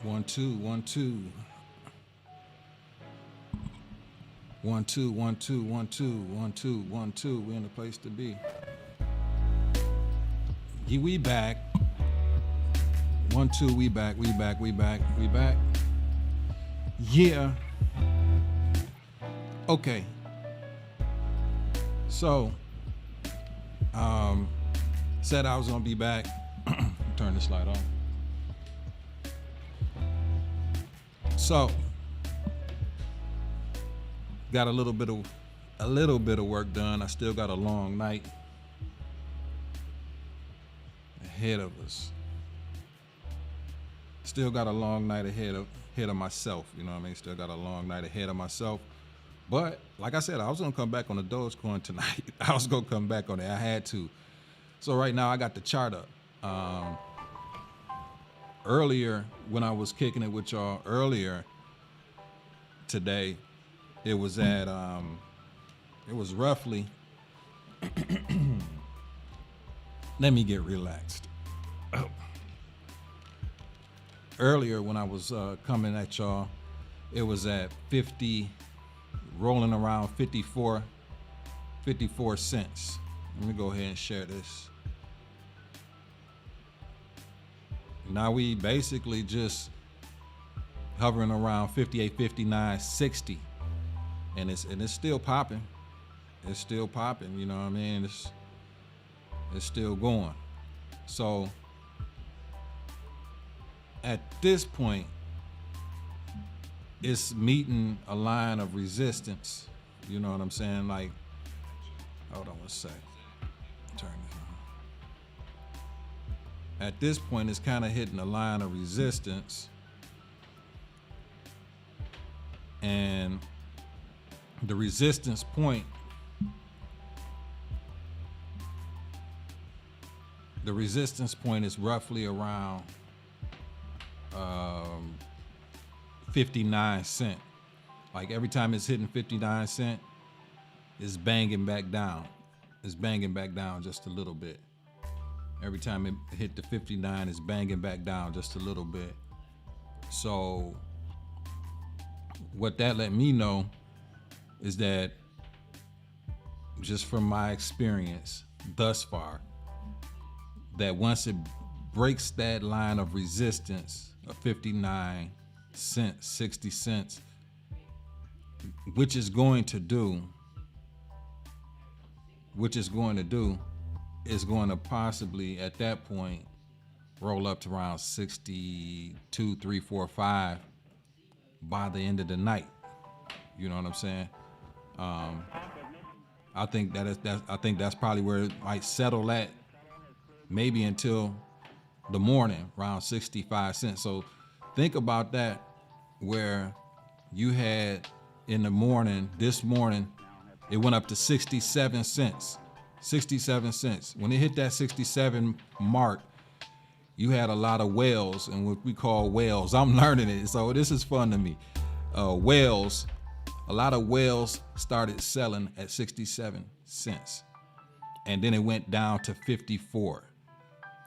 One, two, one, two. One, two, one, two, one, two, one, two, one, two. We're in the place to be. Yeah, we back. One, two, we back, we back, we back, we back. Yeah. Okay. So, said I was gonna be back. Turn this light on. So, got a little bit of work done. I still got a long night ahead of us. Still got a long night ahead of myself. You know what I mean? Still got a long night ahead of myself. But like I said, I was gonna come back on the Dogecoin tonight. I was gonna come back on it. I had to. So right now I got the chart up. Earlier when I was kicking it with y'all earlier today, it was at it was roughly. Let me get relaxed. Earlier when I was coming at y'all, it was at 50, rolling around 54 cents. Let me go ahead and share this. Now we basically just hovering around 58, 59, 60. And it's still popping. It's still popping, you know what I mean? It's still going. So at this point, it's meeting a line of resistance. You know what I'm saying? Like, hold on one sec. Turn this on. At this point, it's kind of hitting a line of resistance. And the resistance point, is roughly around 59 cents. Like every time it's hitting 59 cents, it's banging back down. It's banging back down just a little bit. Every time it hit the 59, it's banging back down just a little bit. So what that let me know is that, just from my experience thus far, that once it breaks that line of resistance of 59 cents, 60 cents, which is going to do, is going to possibly at that point roll up to around 62, 3, 4, 5 by the end of the night. You know what I'm saying? I think that's probably where it might settle at, maybe until the morning, around 65 cents. So think about that, where you had in the morning, this morning, it went up to 67 cents. 67 cents. When it hit that 67 mark, you had a lot of whales, and what we call whales. I'm learning it, so this is fun to me. Whales, a lot of whales started selling at 67 cents. And then it went down to 54.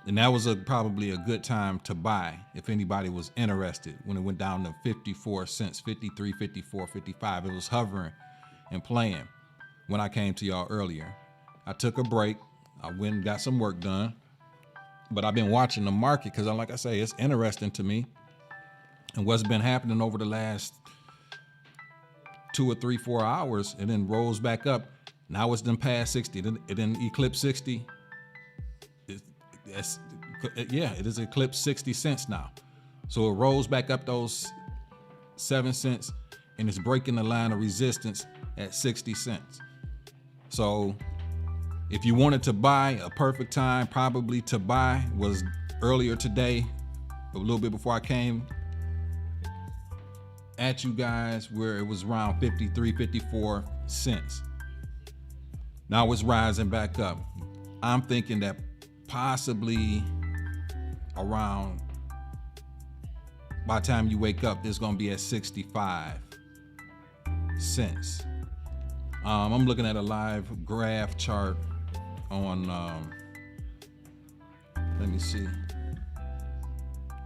And that was probably a good time to buy if anybody was interested, when it went down to 54 cents, 53, 54, 55. It was hovering and playing when I came to y'all earlier. I took a break. I went and got some work done. But I've been watching the market because, like I say, it's interesting to me. And what's been happening over the last 2 or 3, 4 hours, and then rolls back up. Now it's done past 60. It didn't eclipse 60. It is eclipsed 60 cents now. So it rolls back up those 7 cents, and it's breaking the line of resistance at 60 cents. So if you wanted to buy, a perfect time probably to buy was earlier today, a little bit before I came at you guys, where it was around 53, 54 cents. Now it's rising back up. I'm thinking that possibly around, by the time you wake up, it's gonna be at 65 cents. I'm looking at a live graph chart on, let me see.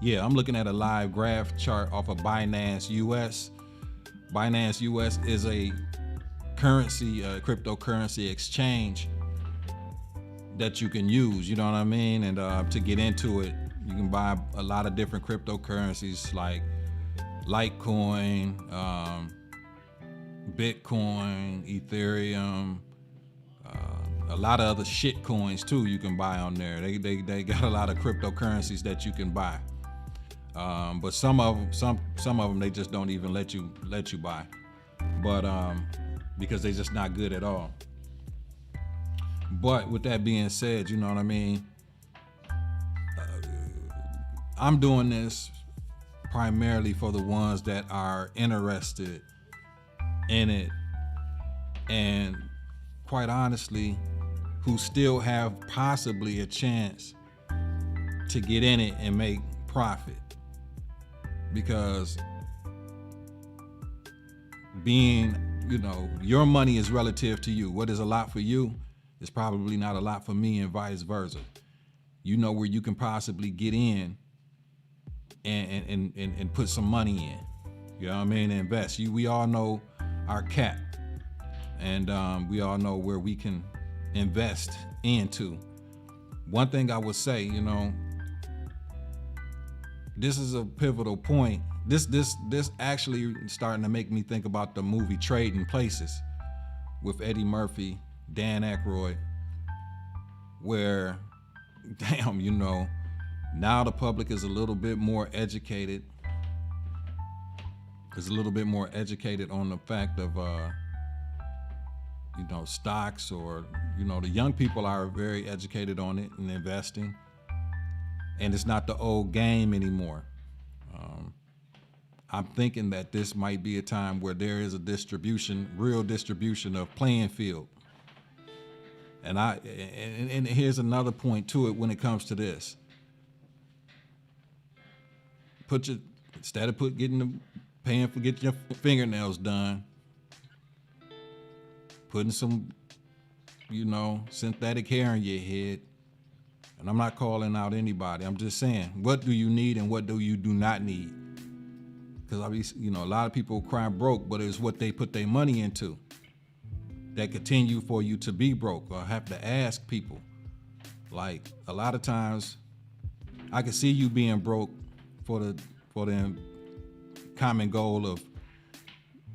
Yeah, I'm looking at a live graph chart off of Binance US. Binance US is a cryptocurrency exchange that you can use, you know what I mean? And to get into it, you can buy a lot of different cryptocurrencies like Litecoin, Bitcoin, Ethereum, a lot of other shit coins too you can buy on there. They got a lot of cryptocurrencies that you can buy. But some of them they just don't even let you buy. But because they're just not good at all. But with that being said, you know what I mean? I'm doing this primarily for the ones that are interested in it, and quite honestly, who still have possibly a chance to get in it and make profit. Because being, your money is relative to you. What is a lot for you is probably not a lot for me, and vice versa. You know where you can possibly get in and put some money in. You know what I mean? Invest. We all know our cap, and we all know where we can invest into. One thing I would say, this is a pivotal point. This actually starting to make me think about the movie Trading Places with Eddie Murphy, Dan Aykroyd, where, damn, now the public is a little bit more educated. Is a little bit more educated on the fact of, stocks, or, the young people are very educated on it and investing. And it's not the old game anymore. I'm thinking that this might be a time where there is a real distribution of playing field. And here's another point to it when it comes to this. Instead of paying for getting your fingernails done, putting some, synthetic hair in your head. And I'm not calling out anybody. I'm just saying, what do you need and what do you do not need? Because a lot of people cry broke, but it's what they put their money into that continue for you to be broke, or have to ask people. Like, a lot of times, I can see you being broke for the common goal of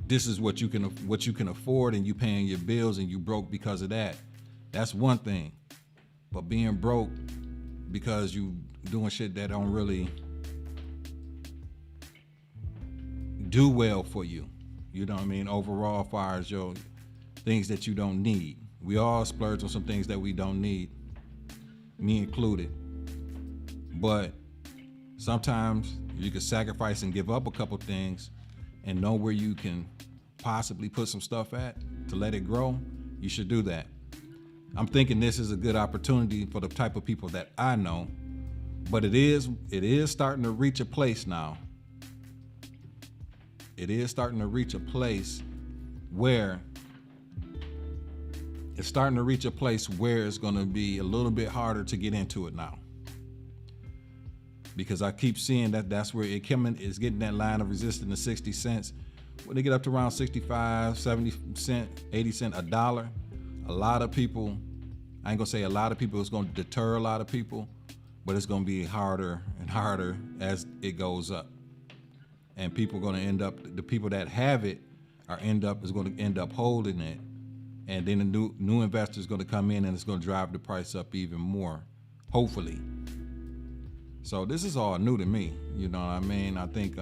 this is what you can afford, and you paying your bills, and you broke because of that. That's one thing. But being broke because you doing shit that don't really do well for you, you know what I mean? Overall, as far as your things that you don't need. We all splurge on some things that we don't need, me included. But sometimes you can sacrifice and give up a couple things and know where you can possibly put some stuff at to let it grow. You should do that. I'm thinking this is a good opportunity for the type of people that I know, but it is starting to reach a place now. It is starting to reach a place where it's going to be a little bit harder to get into it now. Because I keep seeing that's where it's getting that line of resistance to 60 cents. When they get up to around 65, 70 cent, 80 cent, $1, a lot of people, I ain't gonna say a lot of people, it's gonna deter a lot of people, but it's gonna be harder and harder as it goes up. And people are gonna end up, the people that have it is gonna end up holding it. And then the new investors gonna come in, and it's gonna drive the price up even more, hopefully. So this is all new to me, you know what I mean? I think,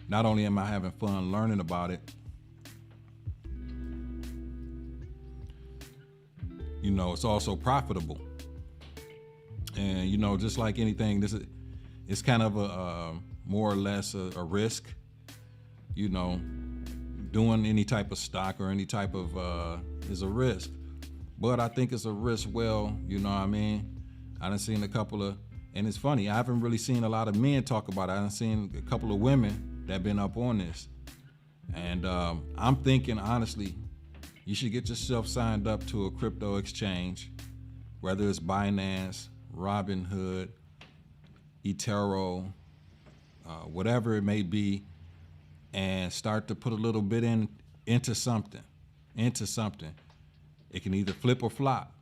not only am I having fun learning about it, it's also profitable. And, just like anything, it's kind of a more or less a risk, doing any type of stock or any type of, is a risk. But I think it's a risk well, you know what I mean? I done seen a couple of, and it's funny, I haven't really seen a lot of men talk about it. I done seen a couple of women that been up on this. And I'm thinking, honestly, you should get yourself signed up to a crypto exchange whether it's Binance, Robinhood, eToro, whatever it may be, and start to put a little bit into something. It can either flip or flop,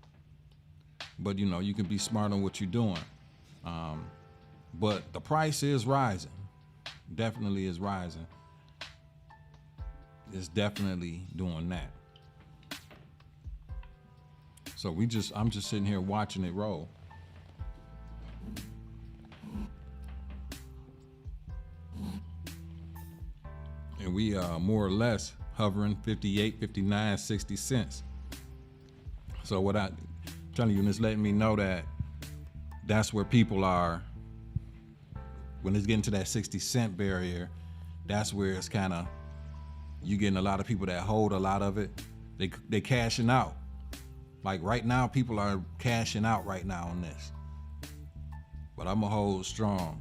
but you can be smart on what you're doing. But the price is rising, definitely is rising. It's definitely doing that. So I'm just sitting here watching it roll. And we are more or less hovering 58, 59, 60 cents. So what I'm telling you, and it's letting me know that that's where people are. When it's getting to that 60 cent barrier, that's where it's kind of, you getting a lot of people that hold a lot of it. They cashing out. Like right now, people are cashing out right now on this. But I'm gonna hold strong.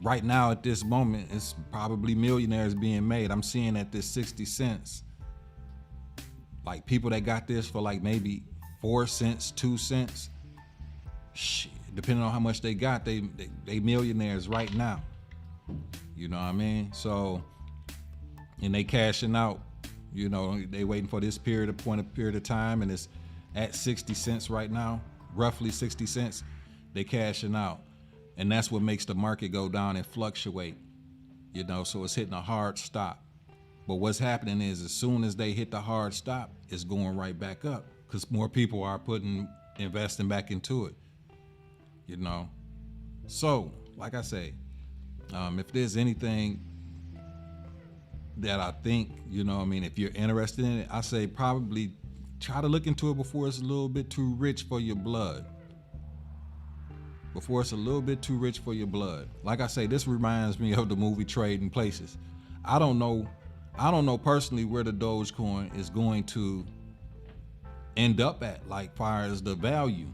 Right now at this moment, it's probably millionaires being made. I'm seeing at this 60 cents, like people that got this for like maybe 4 cents, 2 cents. Shit, depending on how much they got, they millionaires right now. You know what I mean? So, and they cashing out, they waiting for this period of time, and it's at 60 cents right now, roughly 60 cents, they cashing out. And that's what makes the market go down and fluctuate, so it's hitting a hard stop. But what's happening is as soon as they hit the hard stop, it's going right back up because more people are investing back into it, So, like I say, if there's anything that I think, if you're interested in it, I say probably try to look into it before it's a little bit too rich for your blood. Like I say, this reminds me of the movie Trading Places. I don't know personally where the Dogecoin is going to end up at, like far as the value.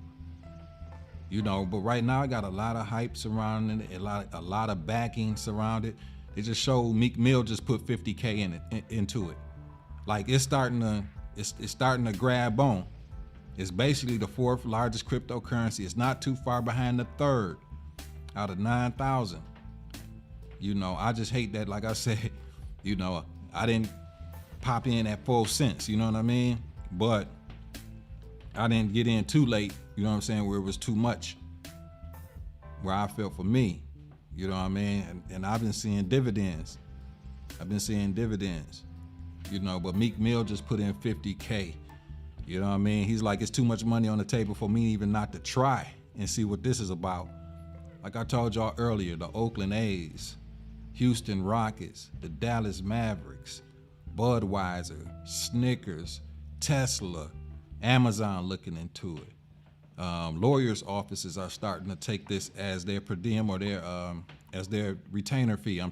But right now I got a lot of hype surrounding it, a lot of backing surrounded. They just showed Meek Mill just put 50K into it. Like it's starting to grab on. It's basically the 4th largest cryptocurrency. It's not too far behind the 3rd out of 9,000. I just hate that, like I said, I didn't pop in at 4 cents, you know what I mean? But I didn't get in too late, where it was too much, where I felt for me, you know what I mean? And I've been seeing dividends. But Meek Mill just put in 50K. You know what I mean? He's like, it's too much money on the table for me even not to try and see what this is about. Like I told y'all earlier, the Oakland A's, Houston Rockets, the Dallas Mavericks, Budweiser, Snickers, Tesla, Amazon looking into it. Lawyers' offices are starting to take this as their per diem or as their retainer fee,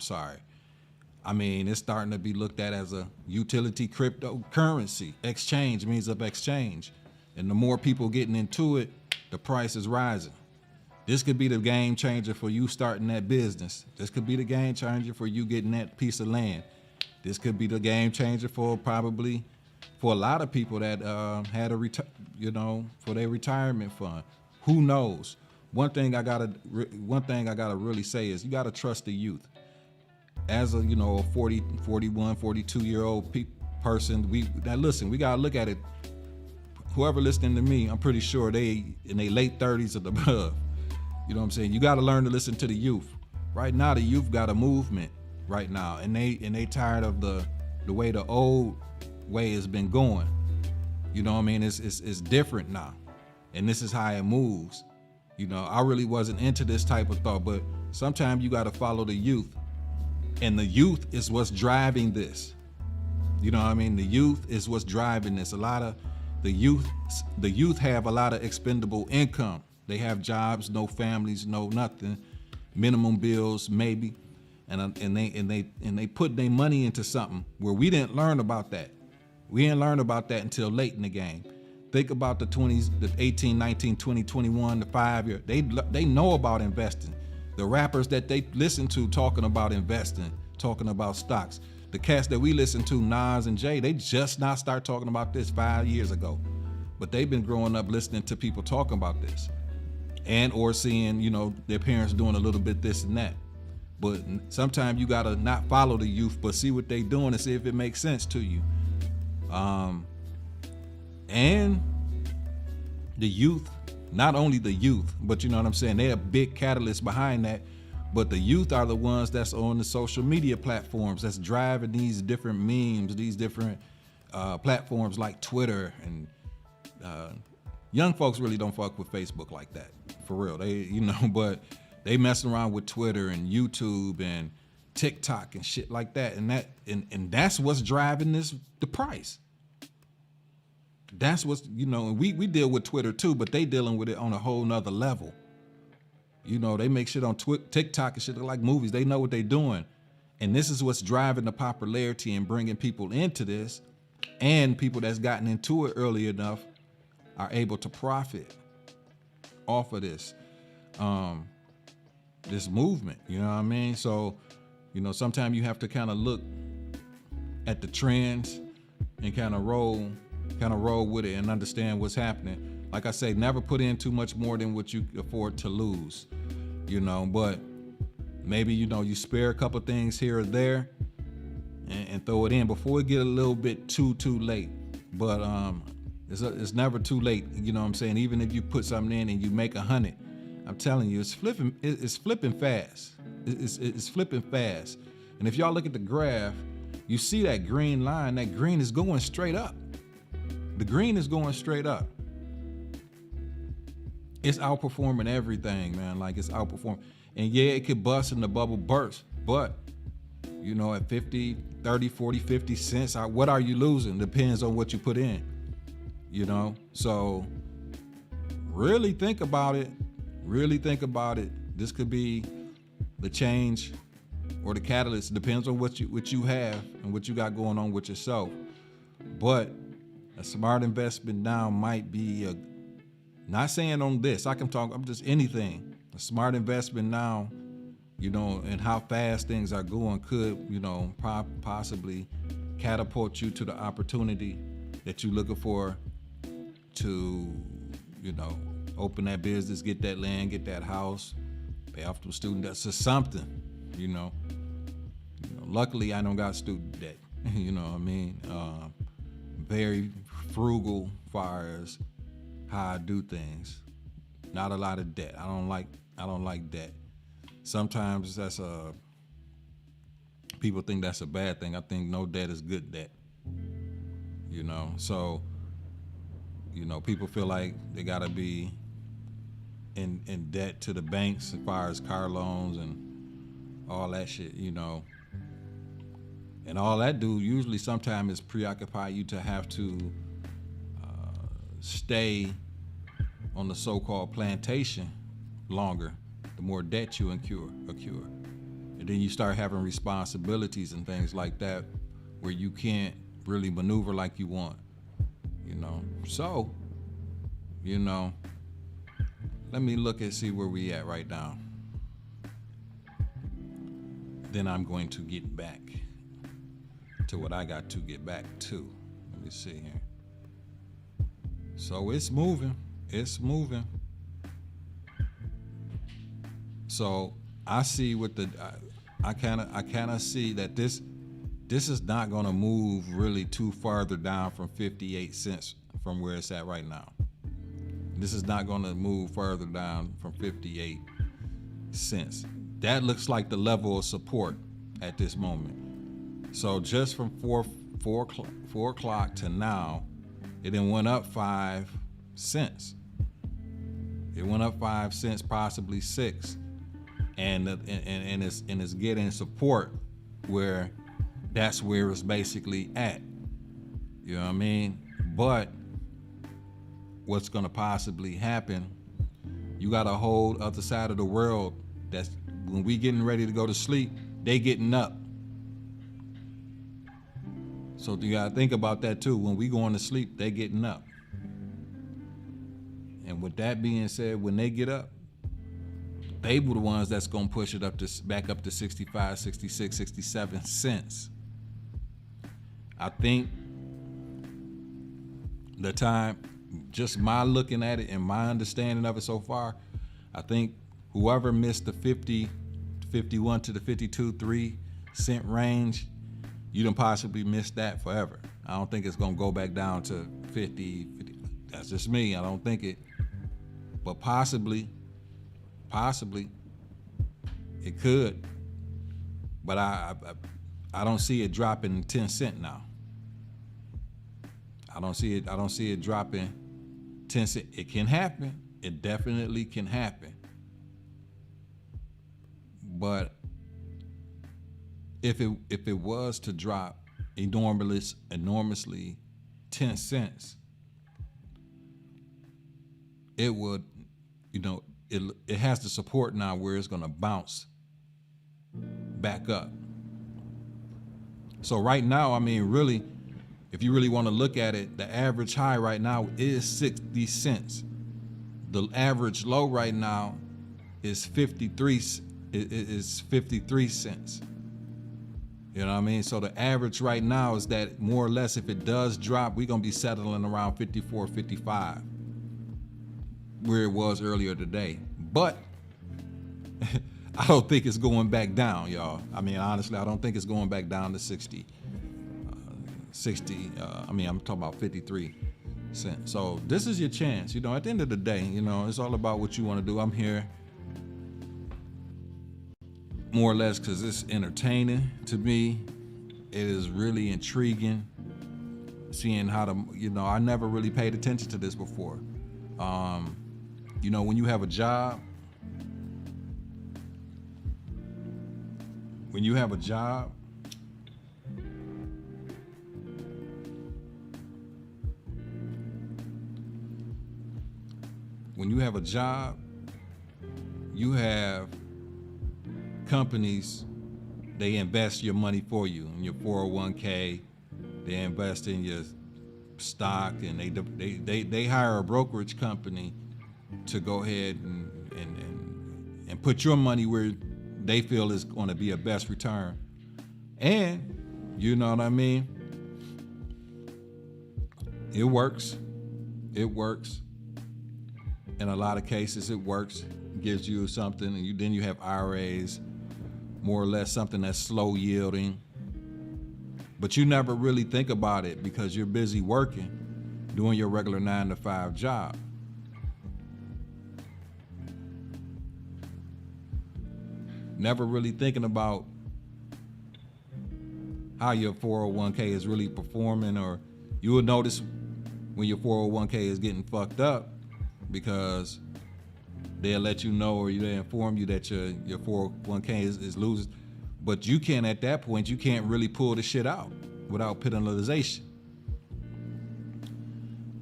I mean, it's starting to be looked at as a utility cryptocurrency. Exchange, means of exchange. And the more people getting into it, the price is rising. This could be the game changer for you starting that business. This could be the game changer for you getting that piece of land. This could be the game changer for a lot of people that had for their retirement fund. Who knows? One thing I gotta really say is you gotta trust the youth. As a 40, 41, 42-year-old person, we gotta look at it. Whoever listening to me, I'm pretty sure they in their late 30s or above. You know what I'm saying? You gotta learn to listen to the youth. Right now, the youth got a movement right now, and they tired of the way the old way has been going. You know what I mean? It's different now, and this is how it moves. I really wasn't into this type of thought, but sometimes you gotta follow the youth. And the youth is what's driving this. You know what I mean? The youth is what's driving this. A lot of the youth have a lot of expendable income. They have jobs, no families, no nothing, minimum bills maybe, and they put their money into something where we didn't learn about that. We didn't learn about that until late in the game. Think about the 20s, the 18, 19, 20, 21, the 5-year. They know about investing. The rappers that they listen to talking about investing, talking about stocks. The cats that we listen to, Nas and Jay, they just not start talking about this 5 years ago. But they've been growing up listening to people talking about this. And or seeing, their parents doing a little bit this and that. But sometimes you gotta not follow the youth, but see what they doing and see if it makes sense to you. And the youth, not only the youth, but you know what I'm saying, they're a big catalyst behind that. But the youth are the ones that's on the social media platforms that's driving these different memes, these different platforms like Twitter. And young folks really don't fuck with Facebook like that, for real. They, but they messing around with Twitter and YouTube and TikTok and shit like that. And that's what's driving the price. That's what's, and we deal with Twitter too, but they dealing with it on a whole nother level. They make shit on TikTok and shit like movies. They know what they doing. And this is what's driving the popularity and bringing people into this. And people that's gotten into it early enough are able to profit off of this movement. You know what I mean? So, sometimes you have to kind of look at the trends and kind of roll with it and understand what's happening. Like I say, never put in too much more than what you afford to lose, but maybe, you spare a couple things here or there and throw it in before it get a little bit too late. But it's never too late. You know what I'm saying? Even if you put something in and you make 100, I'm telling you, it's flipping fast. It's flipping fast. And if y'all look at the graph, you see that green line, that green is going straight up. The green is going straight up. It's outperforming everything, man. Like, it's outperforming. And yeah, it could bust and the bubble burst, but at 50, 30, 40, 50 cents, what are you losing? Depends on what you put in, So really think about it. This could be the change or the catalyst. Depends on what you have and what you got going on with yourself. But a smart investment now might be not saying on this, I'm just anything. A smart investment now, and how fast things are going could, possibly catapult you to the opportunity that you're looking for to, open that business, get that land, get that house, pay off the student debt, or something, Luckily, I don't got student debt, you know what I mean? Very frugal as far as how I do things. Not a lot of debt. I don't like debt. Sometimes people think that's a bad thing. I think no debt is good debt. So, people feel like they gotta be in debt to the banks as far as car loans and all that shit, And all that do usually sometimes is preoccupy you to have to stay on the so-called plantation longer, the more debt you accrue. And then you start having responsibilities and things like that where you can't really maneuver like you want, So, let me look and see where we at right now. Then I'm going to get back to what I got to get back to. Let me see here. So it's moving. So I see I kind of see that this is not going to move really too farther down from 58 cents from where it's at right now. This is not going to move further down from 58 cents. That looks like the level of support at this moment. So just from 4 o'clock to now, it then went up 5 cents. It went up 5 cents, possibly 6, and it's getting support where that's where it's basically at. You know what I mean? But what's gonna possibly happen? You got a whole other side of the world that's when we getting ready to go to sleep, they getting up. So you gotta think about that too. When we going to sleep, they getting up. And with that being said, when they get up, they were the ones that's gonna push it up to back up to 65, 66, 67 cents. I think the time, just my looking at it and my understanding of it so far, I think whoever missed the 50, 51 to the 52, 3 cent range, you done possibly missed that forever. I don't think it's gonna go back down to 50. That's just me. I don't think it, but possibly, it could. But I don't see it dropping 10 cent now. I don't see it dropping 10 cent. It can happen. It definitely can happen. But if it was to drop enormously 10 cents, it would, it has the support now where it's gonna bounce back up. So right now, I mean, really, if you really want to look at it, the average high right now is 60 cents. The average low right now is 53 cents. You know what I mean? So the average right now is that more or less, if it does drop, we're gonna be settling around 54, 55, where it was earlier today. But I don't think it's going back down, y'all. I mean, honestly, I don't think it's going back down to 60. I'm talking about 53 cents. So this is your chance. At the end of the day, it's all about what you want to do. I'm here more or less because it's entertaining to me. It is really intriguing seeing how I never really paid attention to this before. When you have a job, when you have a job, you have companies, they invest your money for you in your 401k. They invest in your stock, and they hire a brokerage company to go ahead and put your money where they feel is going to be a best return. And you know what I mean? It works. In a lot of cases, it works. It gives you something, and then you have IRAs, more or less something that's slow yielding. But you never really think about it because you're busy working, doing your regular 9-to-5 job. Never really thinking about how your 401k is really performing, or you will notice when your 401k is getting fucked up because they'll let you know, or they'll inform you that your 401k is losing. But you can't, at that point, you can't really pull the shit out without penalization.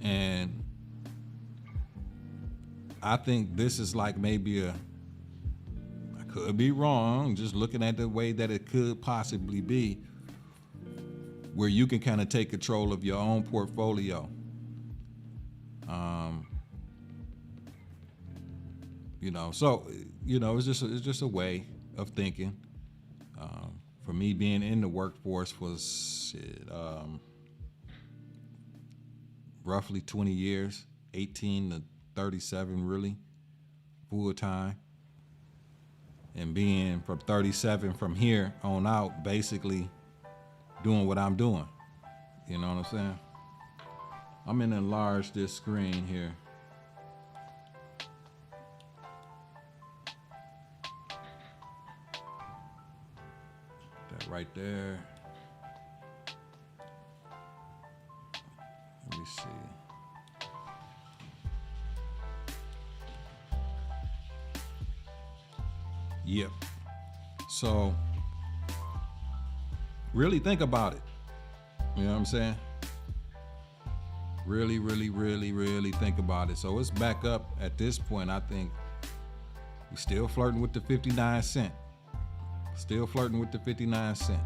And I think this is like maybe I could be wrong, just looking at the way that it could possibly be, where you can kind of take control of your own portfolio. So it's just a way of thinking. For me, being in the workforce was roughly 20 years, 18 to 37 really, full time. And being from 37 from here on out, basically doing what I'm doing. You know what I'm saying? I'm gonna enlarge this screen here. That right there. Let me see. Yep. So really think about it. You know what I'm saying? Really, really, really, really think about it. So it's back up at this point. I think we're still flirting with the 59 cent. Still flirting with the 59 cent.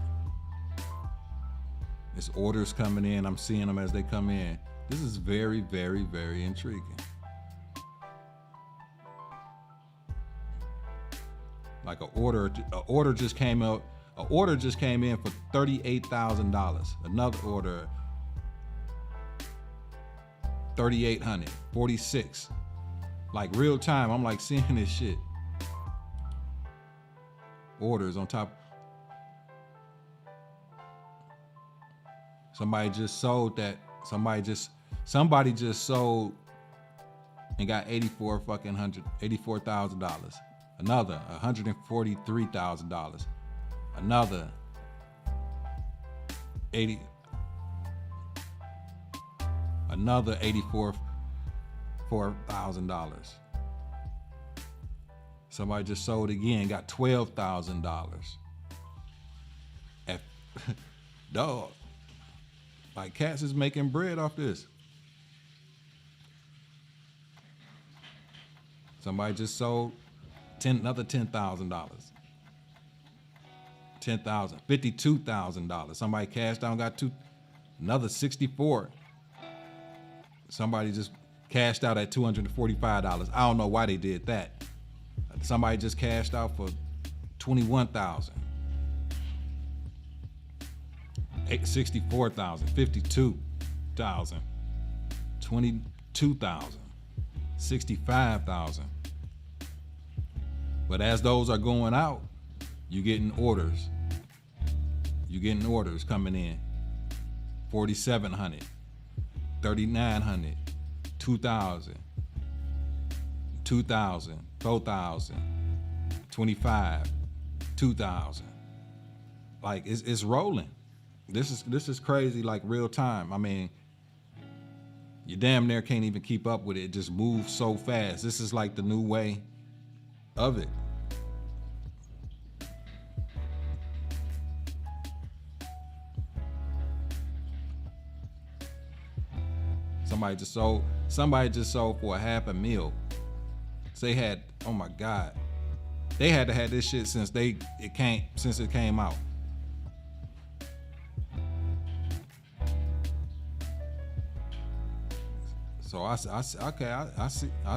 There's orders coming in. I'm seeing them as they come in. This is very, very, very intriguing. Like an order just came out An order just came in for $38,000. Another order, 3,800, 46. Like real time, I'm like seeing this shit. Orders on top. Somebody just sold that. Somebody just sold and got $84,000. Another $143,000. Another another $84,000. Somebody just sold again, got $12,000. Dog, like cats is making bread off this. Somebody just sold another $10,000. $10,000, $52,000. Somebody cashed out, got another 64. Somebody just cashed out at $245. I don't know why they did that. Somebody just cashed out for $21,000. 64,000, 52,000, 22,000, 65,000. But as those are going out, you're getting orders. You're getting orders coming in. 4,700, 3,900, 2,000, 2,000, 4,000, 25, 2,000. Like it's rolling. This is crazy, like real time. I mean, you damn near can't even keep up with it. It just moves so fast. This is like the new way of it. Somebody just sold for $500,000. They had, oh my God, they had to have this shit since it came out. So I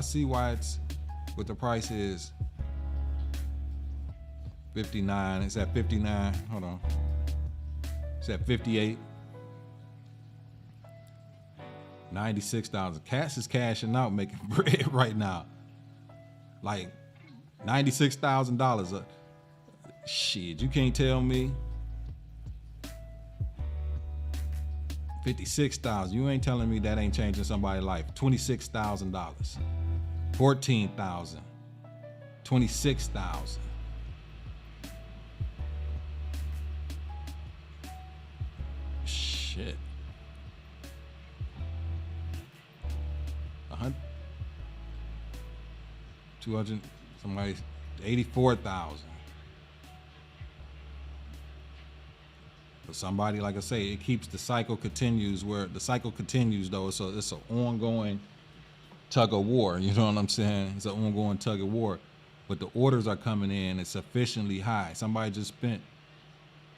see why it's what the price is. 59. It's at 59. Hold on. It's at 58. 96,000. Cass is cashing out, making bread right now. Like $96,000. Shit, you can't tell me. 56,000. You ain't telling me that ain't changing somebody's life. $26,000. 14,000. 26,000. Shit. 200. Somebody 84,000. But somebody, like I say, it keeps the cycle continues. Where the cycle continues though, so it's an ongoing tug of war. You know what I'm saying? It's an ongoing tug of war. But the orders are coming in. It's sufficiently high. Somebody just spent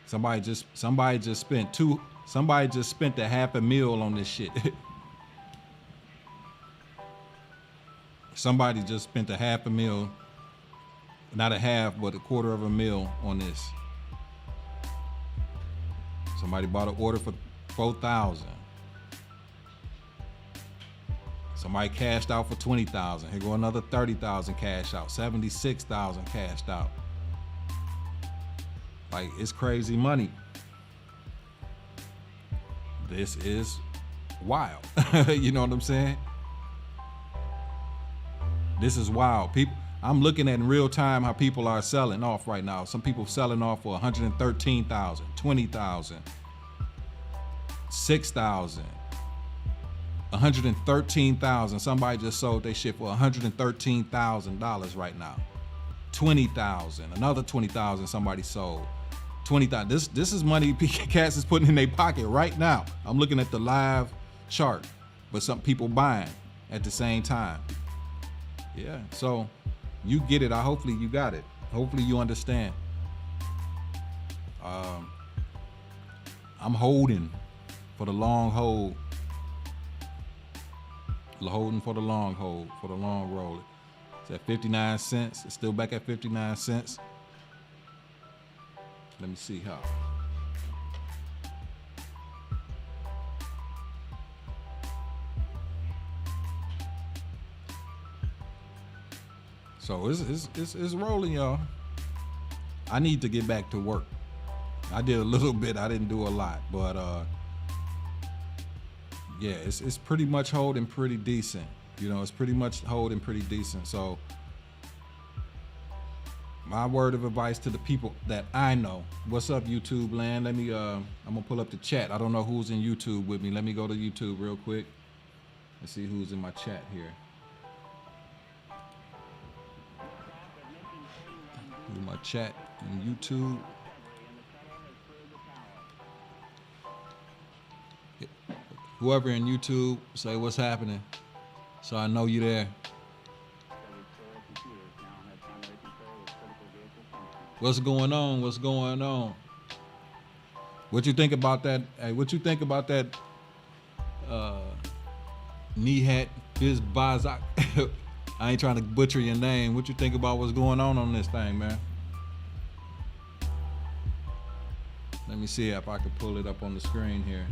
$500,000 on this shit. Somebody just spent $500,000, not a half, but $250,000 on this. Somebody bought an order for $4,000. Somebody cashed out for $20,000. Here go another $30,000 cash out. $76,000 cashed out. Like, it's crazy money. This is wild. You know what I'm saying? This is wild. People, I'm looking at in real time how people are selling off right now. Some people selling off for $113,000, $20,000, $6,000, $113,000. Somebody just sold their shit for $113,000 right now. $20,000, another $20,000 somebody sold. $20,000. This is money cats is putting in their pocket right now. I'm looking at the live chart, but some people buying at the same time. Yeah, so you get it. Hopefully you got it. Hopefully you understand. I'm holding for the long hold. Holding for the long hold, for the long roll. It's at 59 cents. It's still back at 59 cents. Let me see how. So it's rolling, y'all. I need to get back to work. I did a little bit. I didn't do a lot, but yeah, it's pretty much holding pretty decent. You know, it's pretty much holding pretty decent. So my word of advice to the people that I know. What's up, YouTube land? Let me I'm gonna pull up the chat. I don't know who's in YouTube with me. Let me go to YouTube real quick and see who's in my chat here. In my chat in YouTube. Whoever in YouTube, say what's happening, so I know you there. What's going on? What's going on? What you think about that? Hey, what you think about that? Nihat Bizbazak. I ain't trying to butcher your name. What you think about what's going on this thing, man? Let me see if I can pull it up on the screen here.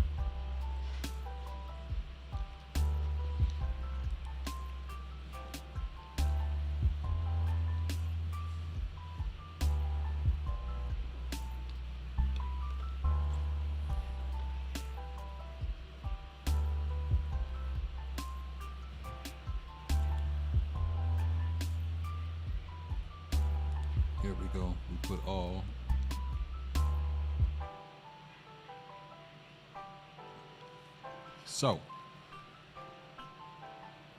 Here we go. We put all. So,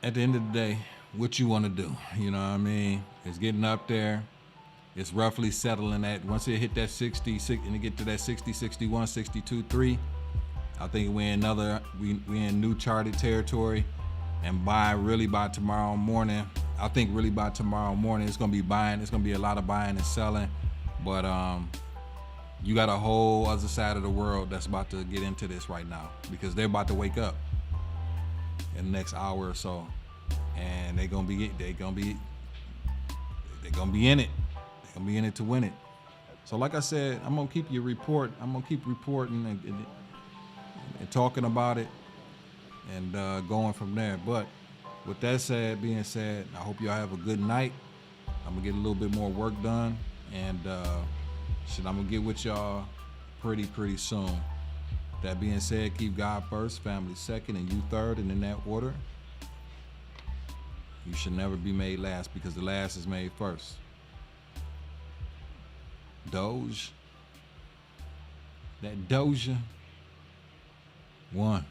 at the end of the day, what you want to do, you know what I mean? It's getting up there. It's roughly settling at, once it hit that 60, and it get to that 60, 61, 62, 3, I think we're in new charted territory. And by tomorrow morning, I think really by tomorrow morning, it's gonna be buying. It's gonna be a lot of buying and selling. But you got a whole other side of the world that's about to get into this right now, because they're about to wake up in the next hour or so, and they're gonna be in it. They're gonna be in it to win it. So like I said, I'm gonna keep reporting and talking about it, and going from there. But with that being said, I hope y'all have a good night. I'm gonna get a little bit more work done, and I'm gonna get with y'all pretty soon. That being said, keep God first, family second, and you third, and in that order. You should never be made last, because the last is made first. Doja. That Doja. One.